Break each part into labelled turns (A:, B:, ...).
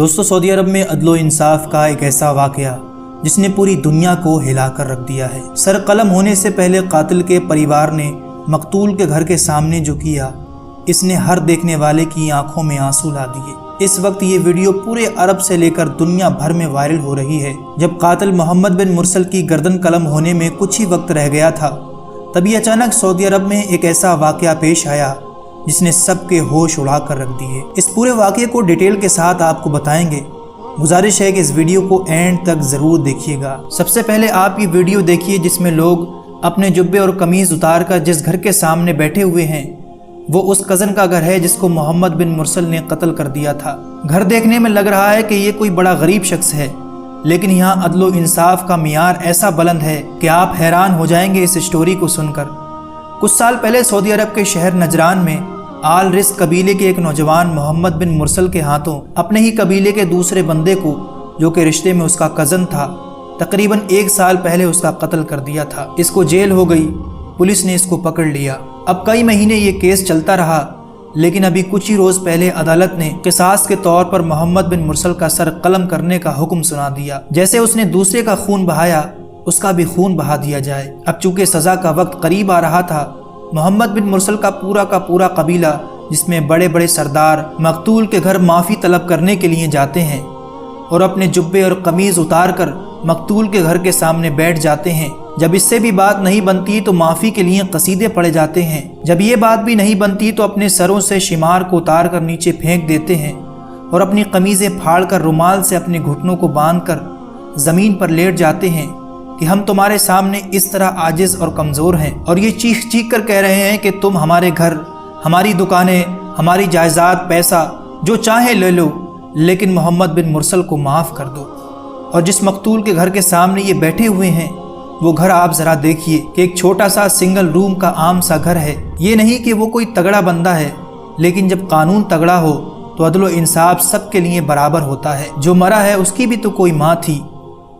A: دوستو، سعودی عرب میں عدل و انصاف کا ایک ایسا واقعہ جس نے پوری دنیا کو ہلا کر رکھ دیا ہے۔ سر قلم ہونے سے پہلے قاتل کے پریوار نے مقتول کے گھر کے سامنے جو کیا، اس نے ہر دیکھنے والے کی آنکھوں میں آنسو لا دیے۔ اس وقت یہ ویڈیو پورے عرب سے لے کر دنیا بھر میں وائرل ہو رہی ہے۔ جب قاتل محمد بن مرسل کی گردن قلم ہونے میں کچھ ہی وقت رہ گیا تھا، تبھی اچانک سعودی عرب میں ایک ایسا واقعہ پیش آیا جس نے سب کے ہوش اڑا کر رکھ دیے۔ اس پورے واقعے کو ڈیٹیل کے ساتھ آپ کو بتائیں گے۔ گزارش ہے کہ اس ویڈیو کو اینڈ تک ضرور دیکھیے گا۔ سب سے پہلے آپ یہ ویڈیو دیکھیے جس میں لوگ اپنے جبے اور قمیض اتار کر جس گھر کے سامنے بیٹھے ہوئے ہیں، وہ اس کزن کا گھر ہے جس کو محمد بن مرسل نے قتل کر دیا تھا۔ گھر دیکھنے میں لگ رہا ہے کہ یہ کوئی بڑا غریب شخص ہے، لیکن یہاں عدل و انصاف کا معیار ایسا بلند ہے کہ آپ حیران ہو جائیں گے اس سٹوری کو سن کر۔ کچھ سال پہلے سعودی عرب کے شہر نجران میں آل رزق قبیلے کے ایک نوجوان محمد بن مرسل کے ہاتھوں اپنے ہی قبیلے کے دوسرے بندے کو، جو کہ رشتے میں اس کا کزن تھا، تقریباً 1 سال پہلے اس کا قتل کر دیا تھا۔ اس کو جیل ہو گئی، پولیس نے اس کو پکڑ لیا۔ اب کئی مہینے یہ کیس چلتا رہا، لیکن ابھی کچھ ہی روز پہلے عدالت نے قصاص کے طور پر محمد بن مرسل کا سر قلم کرنے کا حکم سنا دیا۔ جیسے اس نے دوسرے کا خون بہایا، اس کا بھی خون بہا دیا جائے۔ اب چونکہ سزا کا وقت قریب آ رہا تھا، محمد بن مرسل کا پورا قبیلہ، جس میں بڑے بڑے سردار مقتول کے گھر معافی طلب کرنے کے لیے جاتے ہیں اور اپنے جبے اور قمیض اتار کر مقتول کے گھر کے سامنے بیٹھ جاتے ہیں۔ جب اس سے بھی بات نہیں بنتی تو معافی کے لیے قصیدے پڑھے جاتے ہیں۔ جب یہ بات بھی نہیں بنتی تو اپنے سروں سے شمار کو اتار کر نیچے پھینک دیتے ہیں اور اپنی قمیضیں پھاڑ کر رومال سے اپنے گھٹنوں کو باندھ کر زمین پر لیٹ جاتے ہیں کہ ہم تمہارے سامنے اس طرح عاجز اور کمزور ہیں، اور یہ چیخ چیخ کر کہہ رہے ہیں کہ تم ہمارے گھر، ہماری دکانیں، ہماری جائیداد، پیسہ جو چاہے لے لو، لیکن محمد بن مرسل کو معاف کر دو۔ اور جس مقتول کے گھر کے سامنے یہ بیٹھے ہوئے ہیں، وہ گھر آپ ذرا دیکھیے کہ ایک چھوٹا سا سنگل روم کا عام سا گھر ہے۔ یہ نہیں کہ وہ کوئی تگڑا بندہ ہے، لیکن جب قانون تگڑا ہو تو عدل و انصاف سب کے لیے برابر ہوتا ہے۔ جو مرا ہے اس کی بھی تو کوئی ماں تھی،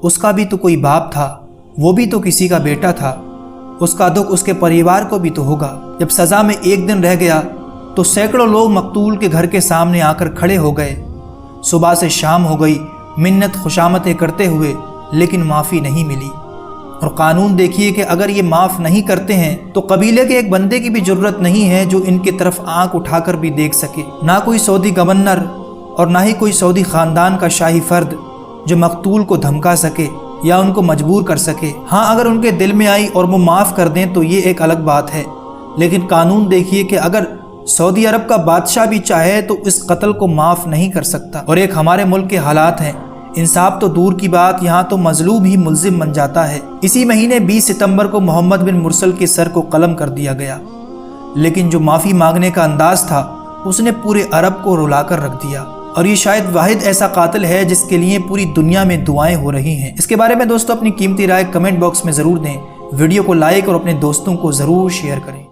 A: اس کا بھی تو کوئی باپ تھا، وہ بھی تو کسی کا بیٹا تھا، اس کا دکھ اس کے پریوار کو بھی تو ہوگا۔ جب سزا میں 1 دن رہ گیا تو سینکڑوں لوگ مقتول کے گھر کے سامنے آ کر کھڑے ہو گئے۔ صبح سے شام ہو گئی، منت خوشامتیں کرتے ہوئے، لیکن معافی نہیں ملی۔ اور قانون دیکھیے کہ اگر یہ معاف نہیں کرتے ہیں تو قبیلے کے ایک بندے کی بھی ضرورت نہیں ہے جو ان کی طرف آنکھ اٹھا کر بھی دیکھ سکے۔ نہ کوئی سعودی گورنر اور نہ ہی کوئی سعودی خاندان کا شاہی فرد جو مقتول کو دھمکا سکے یا ان کو مجبور کر سکے۔ ہاں، اگر ان کے دل میں آئی اور وہ معاف کر دیں تو یہ ایک الگ بات ہے، لیکن قانون دیکھیے کہ اگر سعودی عرب کا بادشاہ بھی چاہے تو اس قتل کو معاف نہیں کر سکتا۔ اور ایک ہمارے ملک کے حالات ہیں، انصاف تو دور کی بات، یہاں تو مظلوم ہی ملزم بن جاتا ہے۔ اسی مہینے 20 ستمبر کو محمد بن مرسل کے سر کو قلم کر دیا گیا، لیکن جو معافی مانگنے کا انداز تھا اس نے پورے عرب کو رلا کر رکھ دیا۔ اور یہ شاید واحد ایسا قاتل ہے جس کے لیے پوری دنیا میں دعائیں ہو رہی ہیں۔ اس کے بارے میں دوستو اپنی قیمتی رائے کمنٹ باکس میں ضرور دیں، ویڈیو کو لائک اور اپنے دوستوں کو ضرور شیئر کریں۔